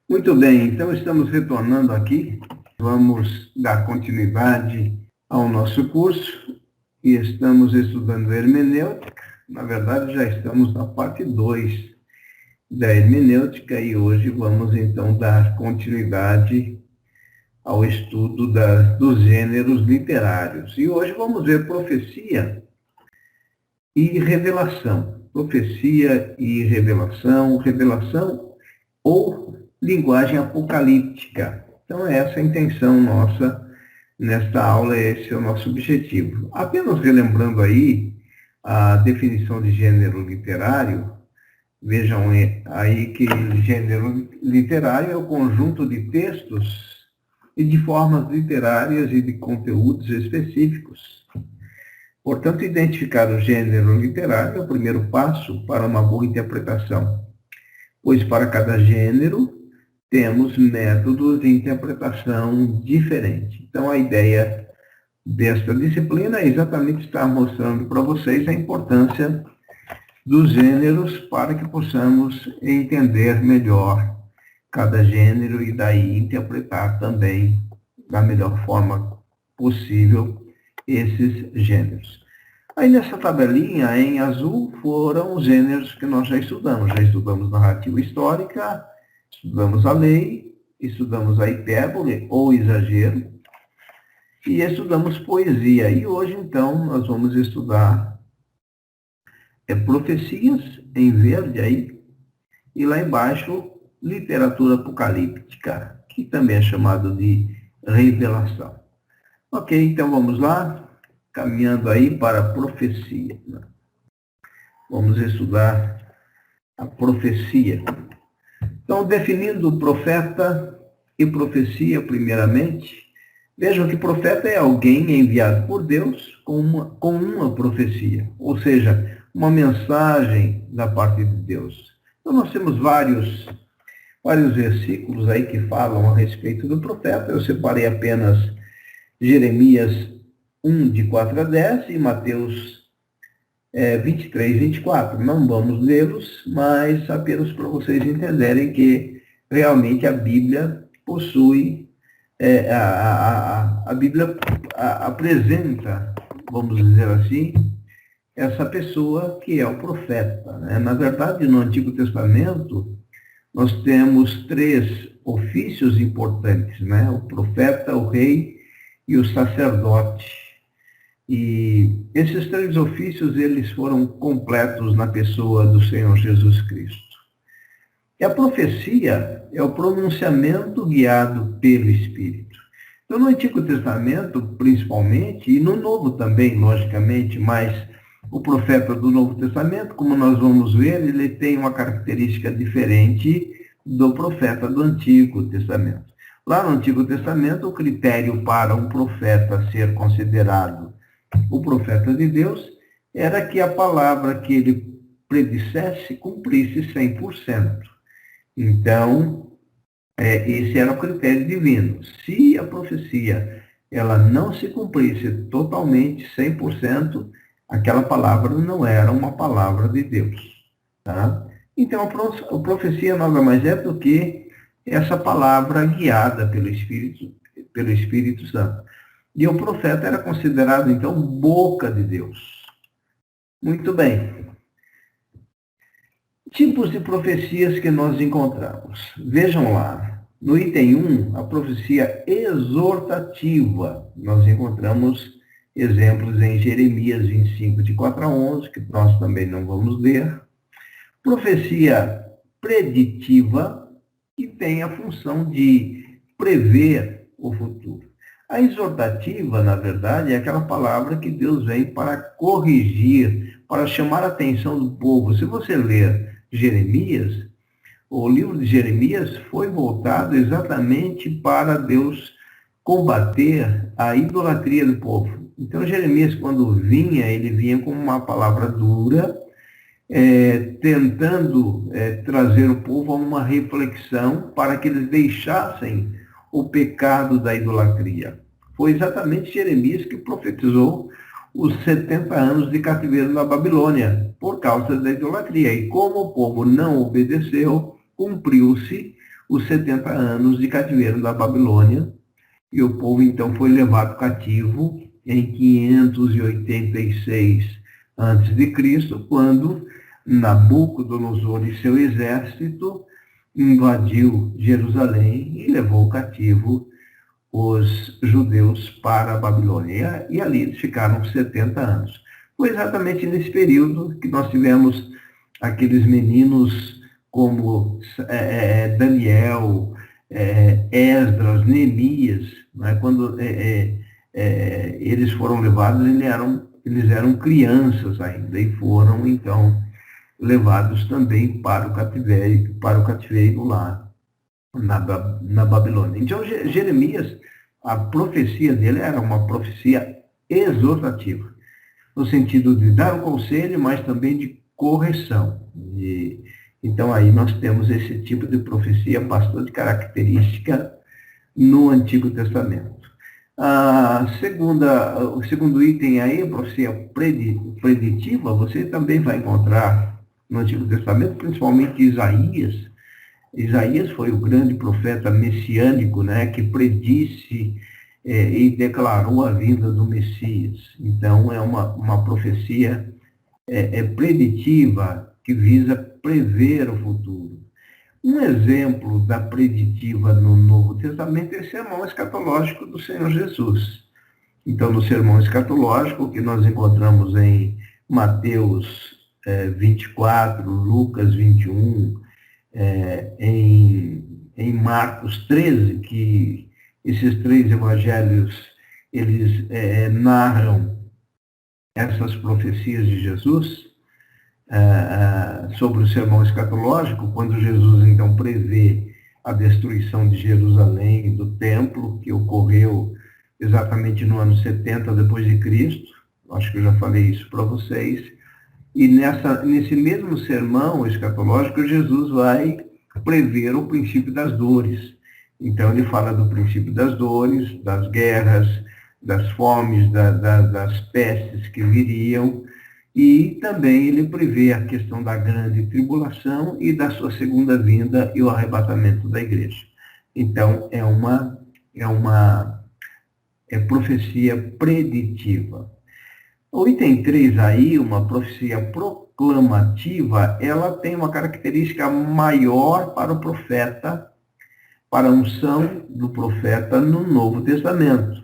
Muito bem, então estamos retornando aqui. Vamos dar continuidade ao nosso curso e estamos estudando hermenêutica. Na verdade, já estamos na parte 2 da hermenêutica e hoje vamos então dar continuidade ao estudo dos gêneros literários. E hoje vamos ver profecia e revelação. Profecia e revelação, revelação ou linguagem apocalíptica. Então, essa é a intenção nossa nesta aula, esse é o nosso objetivo. Apenas relembrando aí a definição de gênero literário, vejam aí que gênero literário é o conjunto de textos e de formas literárias e de conteúdos específicos. Portanto, identificar o gênero literário é o primeiro passo para uma boa interpretação, pois para cada gênero temos métodos de interpretação diferentes. Então, a ideia desta disciplina é exatamente estar mostrando para vocês a importância dos gêneros para que possamos entender melhor cada gênero e daí interpretar também da melhor forma possível esses gêneros. Aí nessa tabelinha em azul foram os gêneros que nós já estudamos. Já estudamos narrativa histórica, estudamos a lei, estudamos a hipérbole ou exagero e estudamos poesia. E hoje então nós vamos estudar profecias em verde aí e lá embaixo literatura apocalíptica, que também é chamado de revelação. Ok, então vamos lá, caminhando aí para a profecia. Vamos estudar a profecia. Então, definindo profeta e profecia, primeiramente, vejam que profeta é alguém enviado por Deus com uma profecia, ou seja, uma mensagem da parte de Deus. Então, nós temos vários versículos aí que falam a respeito do profeta. Eu separei apenas Jeremias 1, de 4 a 10 e Mateus 23, 24. Não vamos lê-los, mas apenas para vocês entenderem que realmente a Bíblia possui, a Bíblia apresenta, vamos dizer assim, essa pessoa que é o profeta, né? Na verdade, no Antigo Testamento, nós temos 3 ofícios importantes, né? O profeta, o rei e o sacerdote. E esses 3 ofícios, eles foram completos na pessoa do Senhor Jesus Cristo. E a profecia é o pronunciamento guiado pelo Espírito. Então, no Antigo Testamento, principalmente, e no Novo também, logicamente, mas o profeta do Novo Testamento, como nós vamos ver, ele tem uma característica diferente do profeta do Antigo Testamento. Lá no Antigo Testamento, o critério para um profeta ser considerado o profeta de Deus era que a palavra que ele predissesse cumprisse 100%. Então, esse era o critério divino. Se a profecia ela não se cumprisse totalmente, 100%, aquela palavra não era uma palavra de Deus. Tá? Então, a profecia nada mais é do que essa palavra guiada pelo Espírito Santo. E o profeta era considerado, então, boca de Deus. Muito bem. Tipos de profecias que nós encontramos. Vejam lá. No item 1, a profecia exortativa. Nós encontramos exemplos em Jeremias 25, de 4 a 11, que nós também não vamos ler. Profecia preditiva, que tem a função de prever o futuro. A exortativa, na verdade, é aquela palavra que Deus vem para corrigir, para chamar a atenção do povo. Se você ler Jeremias, o livro de Jeremias foi voltado exatamente para Deus combater a idolatria do povo. Então, Jeremias, quando vinha, ele vinha com uma palavra dura, tentando trazer o povo a uma reflexão para que eles deixassem o pecado da idolatria. Foi exatamente Jeremias que profetizou os 70 anos de cativeiro na Babilônia, por causa da idolatria. E como o povo não obedeceu, cumpriu-se os 70 anos de cativeiro da Babilônia, e o povo então foi levado cativo em 586 a.C., quando Nabucodonosor e seu exército invadiu Jerusalém e levou cativo os judeus para a Babilônia. E ali eles ficaram 70 anos. Foi exatamente nesse período que nós tivemos aqueles meninos como Daniel, Esdras, Neemias, né? Quando eles foram levados, eles eram crianças ainda e foram, então, levados também para o cativeiro lá na Babilônia. Então, Jeremias, a profecia dele era uma profecia exortativa, no sentido de dar um conselho, mas também de correção. Então, aí nós temos esse tipo de profecia bastante característica no Antigo Testamento. O segundo item aí, a profecia preditiva, você também vai encontrar no Antigo Testamento, principalmente Isaías. Isaías foi o grande profeta messiânico, né, que predisse e declarou a vinda do Messias. Então, é uma profecia preditiva que visa prever o futuro. Um exemplo da preditiva no Novo Testamento é o sermão escatológico do Senhor Jesus. Então, no sermão escatológico, que nós encontramos em Mateus 24, Lucas 21, em Marcos 13, que esses três evangelhos, eles narram essas profecias de Jesus, sobre o sermão escatológico, quando Jesus então prevê a destruição de Jerusalém e do templo, que ocorreu exatamente no ano 70 depois de Cristo. Acho que eu já falei isso para vocês. E nesse mesmo sermão escatológico, Jesus vai prever o princípio das dores. Então, ele fala do princípio das dores, das guerras, das fomes, das pestes que viriam, e também ele prevê a questão da grande tribulação e da sua segunda vinda e o arrebatamento da igreja. Então, é uma profecia preditiva. O item 3 aí, uma profecia proclamativa, ela tem uma característica maior para o profeta, para a unção do profeta no Novo Testamento.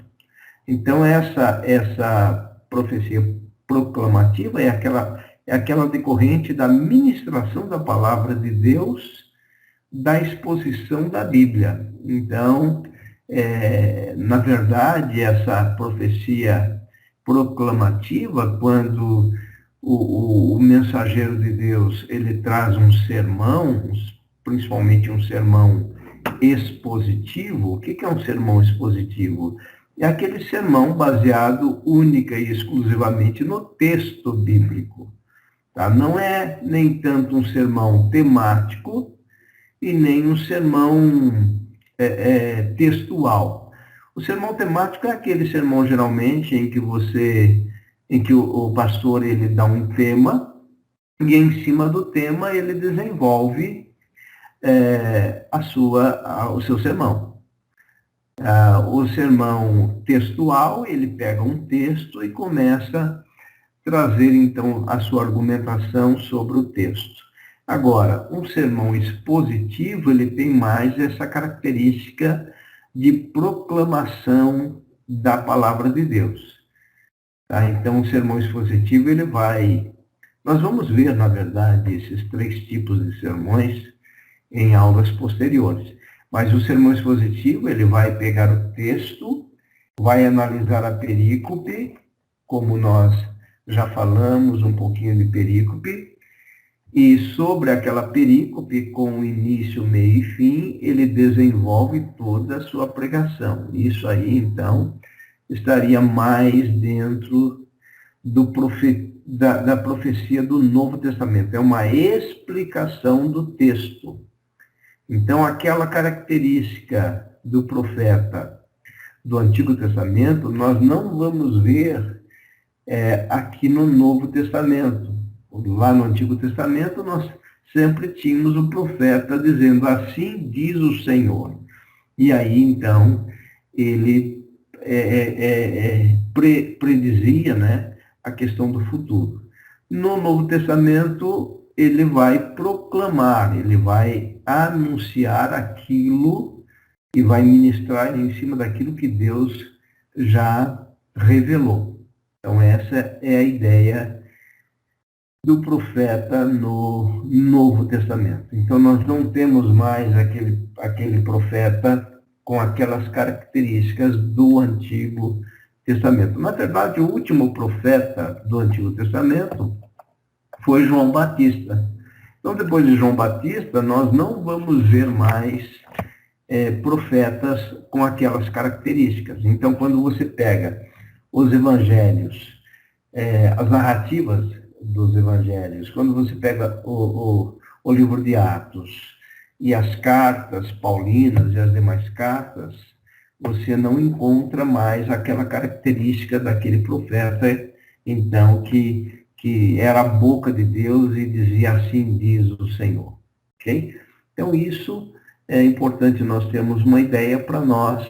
Então, essa profecia proclamativa é aquela decorrente da ministração da palavra de Deus, da exposição da Bíblia. Então, na verdade, essa profecia proclamativa, quando o mensageiro de Deus ele traz um sermão, principalmente um sermão expositivo. O que é um sermão expositivo? É aquele sermão baseado única e exclusivamente no texto bíblico. Tá? Não é nem tanto um sermão temático e nem um sermão textual. O sermão temático é aquele sermão, geralmente, em que o pastor ele dá um tema e, em cima do tema, ele desenvolve o seu sermão. O sermão textual, ele pega um texto e começa a trazer, então, a sua argumentação sobre o texto. Agora, um sermão expositivo, ele tem mais essa característica de proclamação da palavra de Deus. Tá? Então, o sermão expositivo, nós vamos ver, na verdade, esses três tipos de sermões em aulas posteriores. Mas o sermão expositivo, ele vai pegar o texto, vai analisar a perícope, como nós já falamos um pouquinho de perícope, e sobre aquela perícope, com início, meio e fim, ele desenvolve toda a sua pregação. Isso aí, então, estaria mais dentro da profecia do Novo Testamento. É uma explicação do texto. Então, aquela característica do profeta do Antigo Testamento, nós não vamos ver aqui no Novo Testamento. Lá no Antigo Testamento, nós sempre tínhamos o profeta dizendo, assim diz o Senhor. E aí, então, ele predizia, né, a questão do futuro. No Novo Testamento, ele vai proclamar, ele vai anunciar aquilo e vai ministrar em cima daquilo que Deus já revelou. Então, essa é a ideia do profeta no Novo Testamento. Então, nós não temos mais aquele profeta com aquelas características do Antigo Testamento. Na verdade, o último profeta do Antigo Testamento foi João Batista. Então, depois de João Batista, nós não vamos ver mais profetas com aquelas características. Então, quando você pega os evangelhos, as narrativas dos evangelhos, quando você pega o livro de Atos e as cartas paulinas e as demais cartas, você não encontra mais aquela característica daquele profeta, então, que era a boca de Deus e dizia, assim diz o Senhor. Ok? Então, isso é importante nós termos uma ideia para nós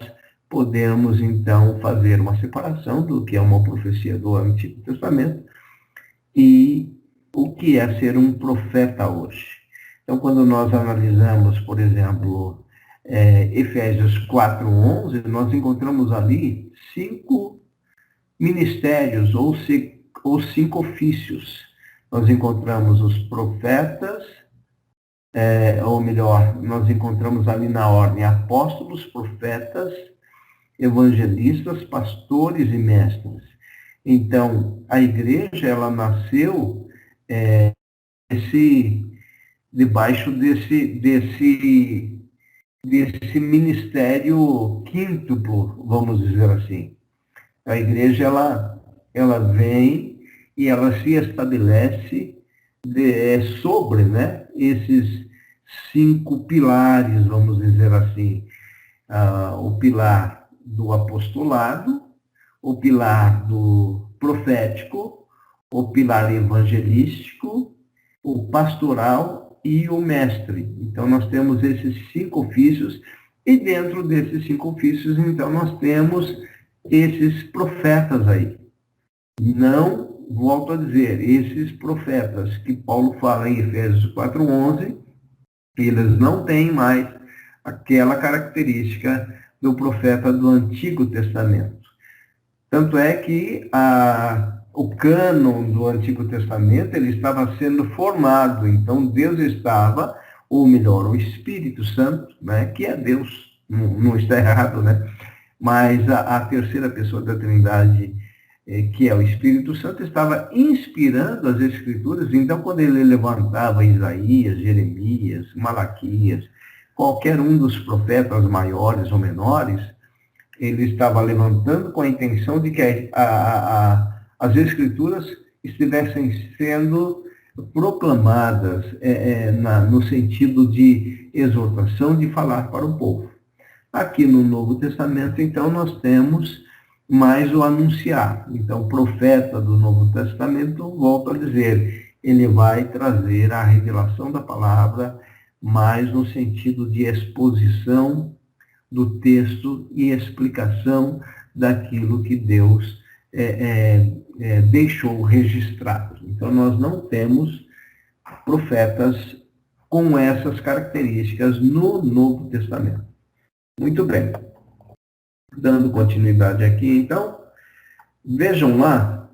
podermos, então, fazer uma separação do que é uma profecia do Antigo Testamento e o que é ser um profeta hoje. Então, quando nós analisamos, por exemplo, Efésios 4:11, nós encontramos ali 5 ministérios ou 5 ofícios. Nós encontramos os profetas, ou melhor, nós encontramos ali na ordem apóstolos, profetas, evangelistas, pastores e mestres. Então, a igreja, ela nasceu debaixo desse ministério quíntuplo, vamos dizer assim. A igreja, ela vem e ela se estabelece sobre, né, esses 5 pilares, vamos dizer assim. O pilar do apostolado, o pilar do profético, o pilar evangelístico, o pastoral e o mestre. Então, nós temos esses 5 ofícios, e dentro desses 5 ofícios, então, nós temos esses profetas aí. Não, volto a dizer, esses profetas que Paulo fala em Efésios 4:11, eles não têm mais aquela característica do profeta do Antigo Testamento. Tanto é que o cânon do Antigo Testamento ele estava sendo formado. Então, Deus estava, ou melhor, o Espírito Santo, né, que é Deus, não está errado, né? Mas a terceira pessoa da Trindade, que é o Espírito Santo, estava inspirando as Escrituras. Então, quando ele levantava Isaías, Jeremias, Malaquias, qualquer um dos profetas maiores ou menores, ele estava levantando com a intenção de que as Escrituras estivessem sendo proclamadas no sentido de exortação, de falar para o povo. Aqui no Novo Testamento, então, nós temos mais o anunciar. Então, o profeta do Novo Testamento, volto a dizer, ele vai trazer a revelação da palavra mais no sentido de exposição do texto e explicação daquilo que Deus deixou registrado. Então, nós não temos profetas com essas características no Novo Testamento. Muito bem. Dando continuidade aqui, então, vejam lá,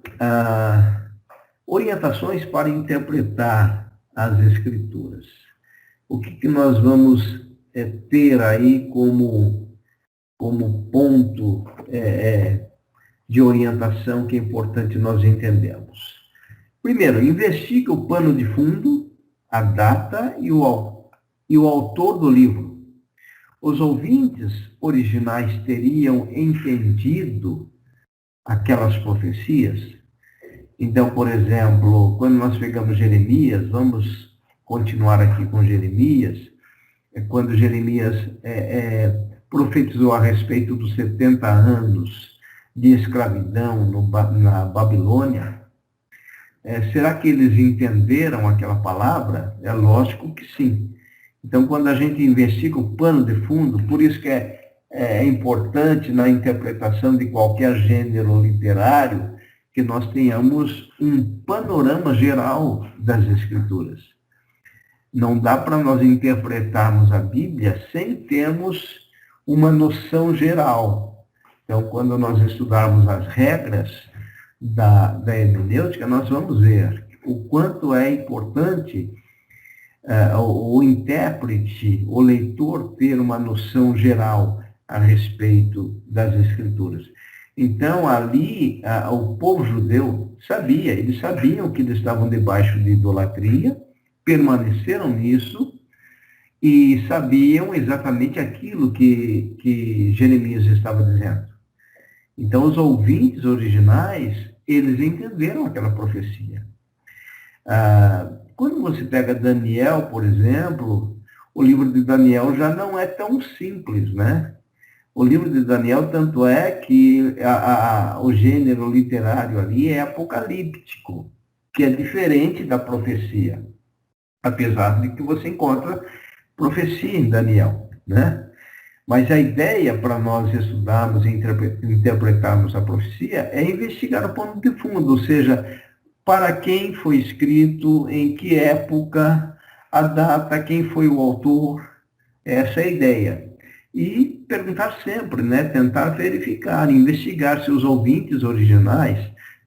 orientações para interpretar as Escrituras. O que nós vamos ter aí como ponto de orientação que é importante nós entendermos? Primeiro, investigue o pano de fundo, a data e o autor do livro. Os ouvintes originais teriam entendido aquelas profecias? Então, por exemplo, quando nós pegamos Jeremias, vamos continuar aqui com Jeremias, quando Jeremias profetizou a respeito dos 70 anos de escravidão na Babilônia, será que eles entenderam aquela palavra? É lógico que sim. Então, quando a gente investiga o pano de fundo, por isso que é importante na interpretação de qualquer gênero literário que nós tenhamos um panorama geral das Escrituras. Não dá para nós interpretarmos a Bíblia sem termos uma noção geral. Então, quando nós estudarmos as regras da hermenêutica, nós vamos ver o quanto é importante o intérprete, o leitor, ter uma noção geral a respeito das Escrituras. Então, ali, o povo judeu sabia, eles sabiam que eles estavam debaixo de idolatria, permaneceram nisso e sabiam exatamente aquilo que Jeremias estava dizendo. Então, os ouvintes originais, eles entenderam aquela profecia. Quando você pega Daniel, por exemplo, o livro de Daniel já não é tão simples, né? O livro de Daniel, tanto é que o gênero literário ali é apocalíptico, que é diferente da profecia, apesar de que você encontra profecia em Daniel, né? Mas a ideia para nós estudarmos e interpretarmos a profecia é investigar o pano de fundo, ou seja, para quem foi escrito, em que época, a data, quem foi o autor, essa é a ideia. E perguntar sempre, né? Tentar verificar, investigar se os ouvintes originais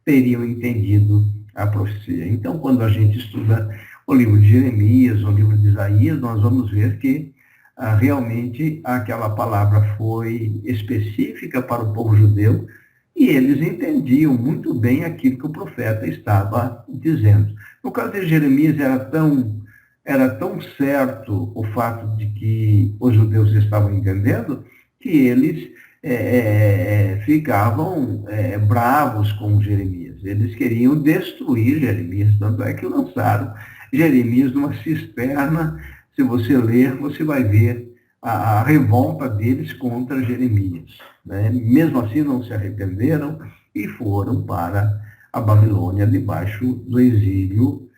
teriam entendido a profecia. Então, quando a gente estuda o livro de Jeremias, o livro de Isaías, nós vamos ver que realmente aquela palavra foi específica para o povo judeu e eles entendiam muito bem aquilo que o profeta estava dizendo. No caso de Jeremias, era tão certo o fato de que os judeus estavam entendendo que eles ficavam bravos com Jeremias. Eles queriam destruir Jeremias, tanto é que lançaram Jeremias numa cisterna. Se você ler, você vai ver a revolta deles contra Jeremias, né? Mesmo assim, não se arrependeram e foram para a Babilônia, debaixo do exílio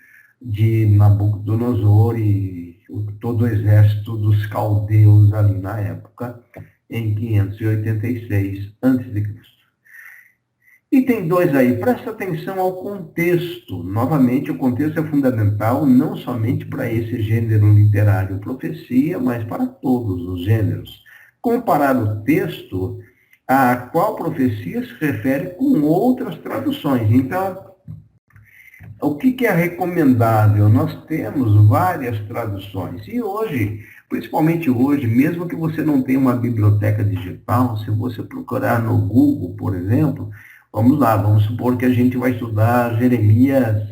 de Nabucodonosor e todo o exército dos caldeus ali na época, em 586 a.C. E tem dois aí, presta atenção ao contexto. Novamente, o contexto é fundamental, não somente para esse gênero literário profecia, mas para todos os gêneros. Comparar o texto a qual profecia se refere com outras traduções. Então, o que é recomendável? Nós temos várias traduções. E hoje, principalmente hoje, mesmo que você não tenha uma biblioteca digital, se você procurar no Google, por exemplo, vamos lá, vamos supor que a gente vai estudar Jeremias,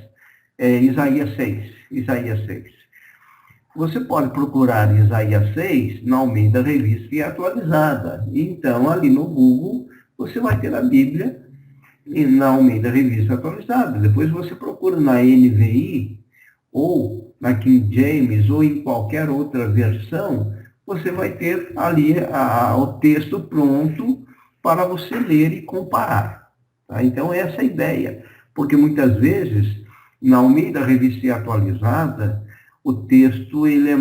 Isaías 6. Isaías 6. Você pode procurar Isaías 6 na Almeida Revista e Atualizada. Então, ali no Google, você vai ter a Bíblia e na Almeida Revista Atualizada. Depois você procura na NVI ou na King James ou em qualquer outra versão, você vai ter ali o texto pronto para você ler e comparar. Tá? Então, essa é a ideia. Porque muitas vezes, na Almeida Revista e Atualizada, o texto ele é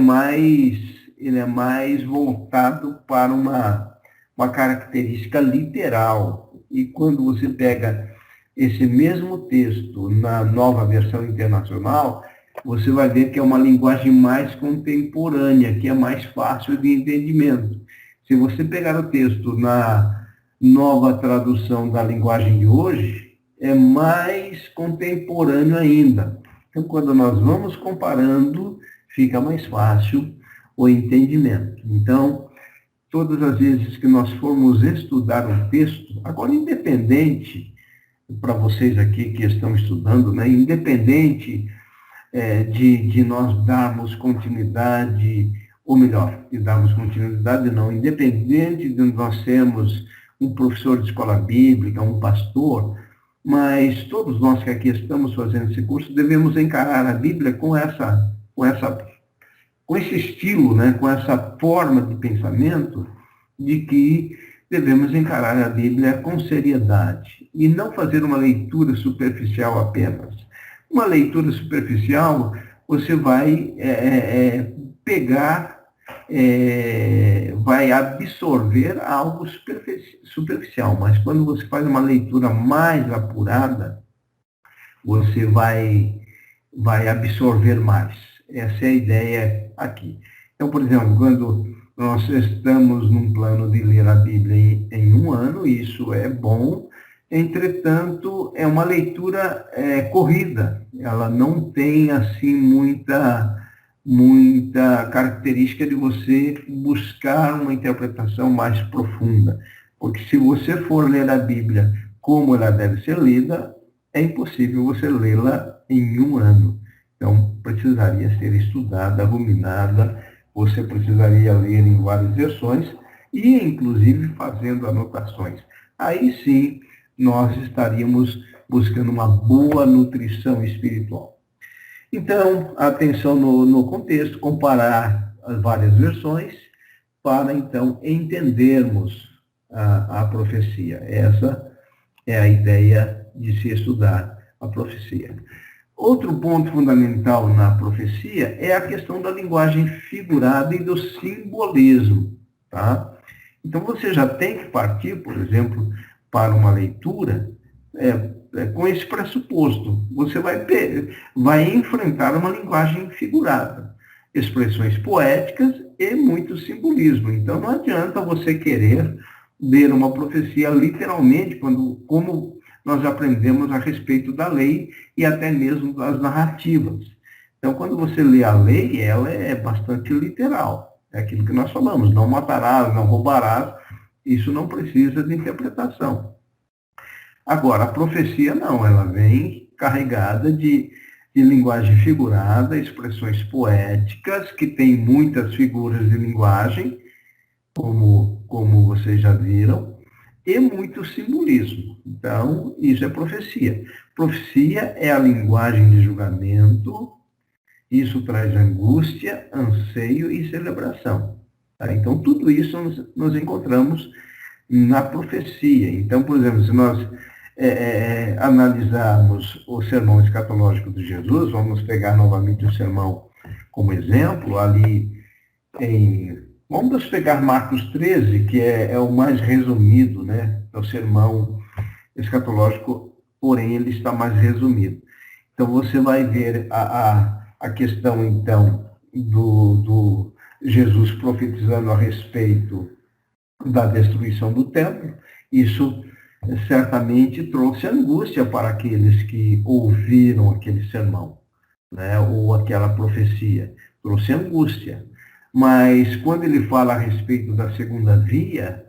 mais voltado para uma característica literal. E quando você pega esse mesmo texto na Nova Versão Internacional, você vai ver que é uma linguagem mais contemporânea, que é mais fácil de entendimento. Se você pegar o texto na Nova Tradução da Linguagem de Hoje, é mais contemporâneo ainda. Então, quando nós vamos comparando, fica mais fácil o entendimento. Então, todas as vezes que nós formos estudar um texto, agora independente, para vocês aqui que estão estudando, né, independente de nós darmos continuidade, ou melhor, de darmos continuidade não, independente de nós sermos um professor de escola bíblica, um pastor, mas todos nós que aqui estamos fazendo esse curso devemos encarar a Bíblia com esse estilo, né, com essa forma de pensamento de que devemos encarar a Bíblia com seriedade e não fazer uma leitura superficial apenas. Uma leitura superficial, você vai pegar, vai absorver algo superficial, mas quando você faz uma leitura mais apurada, você vai absorver mais. Essa é a ideia aqui. Então, por exemplo, quando nós estamos num plano de ler a Bíblia em um ano, isso é bom. Entretanto, é uma leitura corrida. Ela não tem, assim, muita característica de você buscar uma interpretação mais profunda. Porque se você for ler a Bíblia como ela deve ser lida, é impossível você lê-la em um ano. Então, precisaria ser estudada, ruminada, você precisaria ler em várias versões e, inclusive, fazendo anotações. Aí sim, nós estaríamos buscando uma boa nutrição espiritual. Então, atenção no contexto, comparar as várias versões para, então, entendermos a profecia. Essa é a ideia de se estudar a profecia. Outro ponto fundamental na profecia é a questão da linguagem figurada e do simbolismo, tá? Então, você já tem que partir, por exemplo, para uma leitura com esse pressuposto. Você vai enfrentar uma linguagem figurada, expressões poéticas e muito simbolismo. Então, não adianta você querer ler uma profecia literalmente, como nós aprendemos a respeito da lei e até mesmo das narrativas. Então, quando você lê a lei, ela é bastante literal. É aquilo que nós falamos, não matarás, não roubarás, isso não precisa de interpretação. Agora, a profecia não, ela vem carregada de linguagem figurada, expressões poéticas, que tem muitas figuras de linguagem, como vocês já viram, e muito simbolismo. Então, isso é profecia. Profecia é a linguagem de julgamento, isso traz angústia, anseio e celebração. Tá? Então, tudo isso nós encontramos na profecia. Então, por exemplo, se nós analisarmos o sermão escatológico de Jesus, vamos pegar novamente o sermão como exemplo, ali vamos pegar Marcos 13, que é o mais resumido, né? É o sermão escatológico, porém ele está mais resumido. Então você vai ver a questão, então, do Jesus profetizando a respeito da destruição do templo. Isso certamente trouxe angústia para aqueles que ouviram aquele sermão, né? Ou aquela profecia. Trouxe angústia. Mas quando ele fala a respeito da segunda vinda,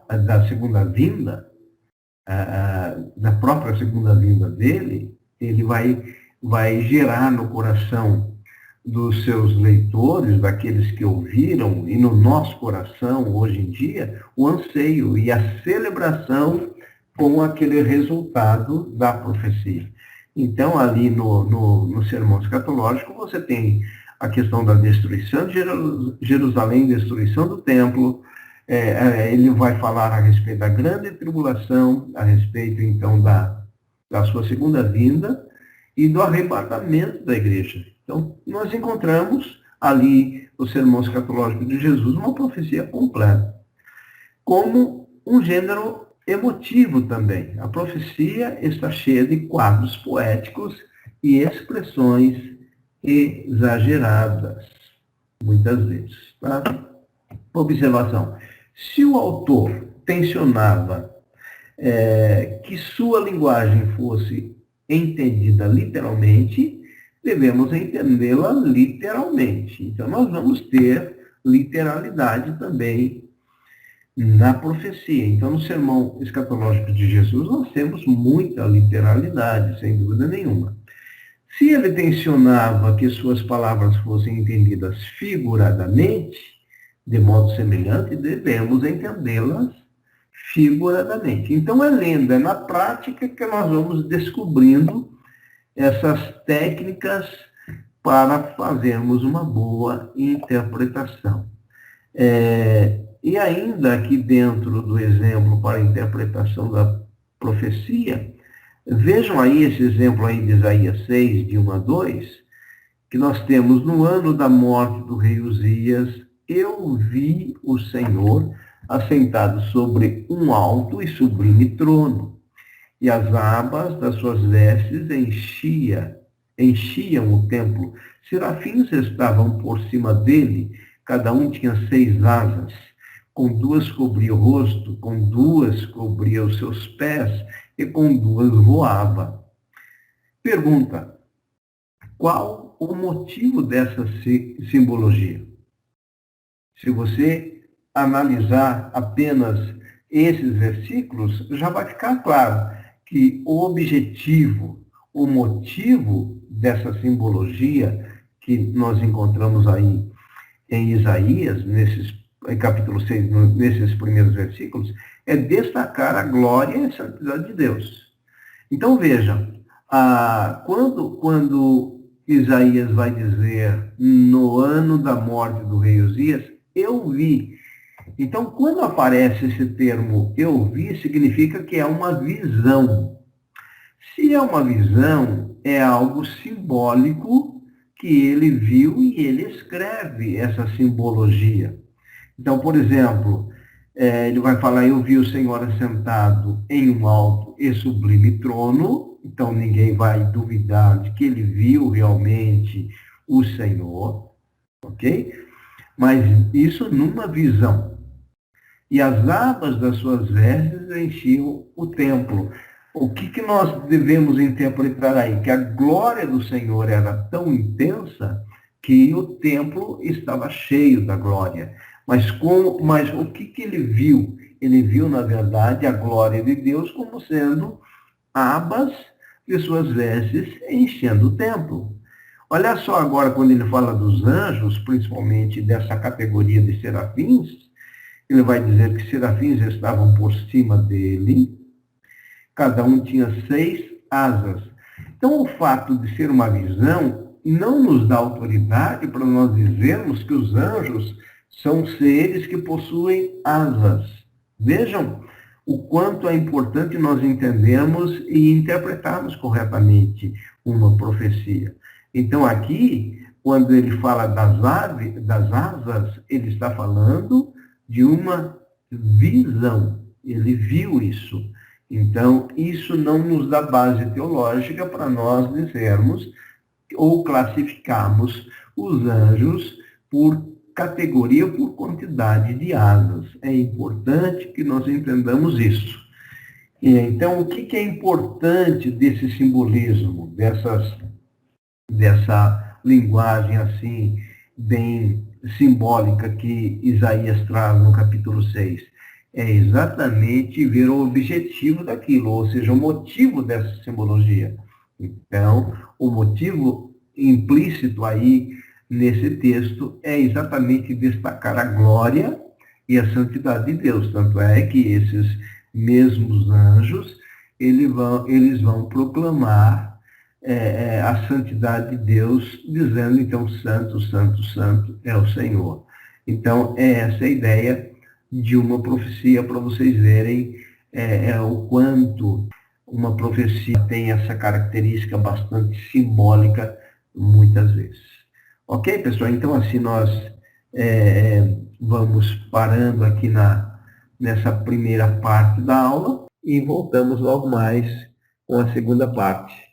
da própria segunda vinda dele, ele vai gerar no coração dos seus leitores, daqueles que ouviram, e no nosso coração, hoje em dia, o anseio e a celebração com aquele resultado da profecia. Então, ali no sermão escatológico, você tem a questão da destruição de Jerusalém, destruição do templo. Ele vai falar a respeito da grande tribulação, a respeito, então, da sua segunda vinda e do arrebatamento da igreja. Então, nós encontramos ali no sermão escatológico de Jesus uma profecia completa, como um gênero emotivo também. A profecia está cheia de quadros poéticos e expressões exageradas, muitas vezes. Tá? Observação. Se o autor tensionava que sua linguagem fosse entendida literalmente, devemos entendê-la literalmente. Então, nós vamos ter literalidade também na profecia. Então, no sermão escatológico de Jesus, nós temos muita literalidade, sem dúvida nenhuma. Se ele tensionava que suas palavras fossem entendidas figuradamente, de modo semelhante, devemos entendê-las figuradamente. Então, é lendo, é na prática que nós vamos descobrindo essas técnicas para fazermos uma boa interpretação. E ainda aqui dentro do exemplo para a interpretação da profecia, Vejam aí esse exemplo aí de Isaías 6, de 1 a 2, que nós temos: no ano da morte do rei Uzias, eu vi o Senhor assentado sobre um alto e sublime trono, e as abas das suas vestes enchiam o templo. Serafins estavam por cima dele, cada um tinha 6 asas. Com 2 cobria o rosto, com 2 cobria os seus pés, e com 2 voava. Pergunta: qual o motivo dessa simbologia? Se você analisar apenas esses versículos, já vai ficar claro que o objetivo, o motivo dessa simbologia que nós encontramos aí em Isaías, em capítulo 6, nesses primeiros versículos, é destacar a glória e a santidade de Deus. Então, veja, quando Isaías vai dizer, no ano da morte do rei Uzias, eu vi. Então, quando aparece esse termo eu vi, significa que é uma visão. Se é uma visão, é algo simbólico que ele viu e ele escreve essa simbologia. Então, por exemplo, ele vai falar: eu vi o Senhor assentado em um alto e sublime trono. Então, ninguém vai duvidar de que ele viu realmente o Senhor, ok? Mas isso numa visão. E as abas das suas vestes enchiam o templo. O que nós devemos interpretar aí? Que a glória do Senhor era tão intensa que o templo estava cheio da glória. Mas o que ele viu? Ele viu, na verdade, a glória de Deus como sendo abas de suas vestes enchendo o templo. Olha só agora, quando ele fala dos anjos, principalmente dessa categoria de serafins, ele vai dizer que serafins estavam por cima dele, cada um tinha 6 asas. Então, o fato de ser uma visão não nos dá autoridade para nós dizermos que os anjos são seres que possuem asas. Vejam o quanto é importante nós entendermos e interpretarmos corretamente uma profecia. Então, aqui, quando ele fala das asas, ele está falando de uma visão. Ele viu isso. Então, isso não nos dá base teológica para nós dizermos ou classificarmos os anjos por categoria, por quantidade de asas. É importante que nós entendamos isso. E, então, o que é importante desse simbolismo, dessa linguagem assim, bem simbólica que Isaías traz no capítulo 6? É exatamente ver o objetivo daquilo, ou seja, o motivo dessa simbologia. Então, o motivo implícito aí nesse texto é exatamente destacar a glória e a santidade de Deus. Tanto é que esses mesmos anjos, eles vão proclamar a santidade de Deus, dizendo, então, santo, santo, santo é o Senhor. Então, é essa a ideia de uma profecia, para vocês verem o quanto uma profecia tem essa característica bastante simbólica, muitas vezes. Ok, pessoal? Então, assim, nós vamos parando aqui nessa primeira parte da aula e voltamos logo mais com a segunda parte.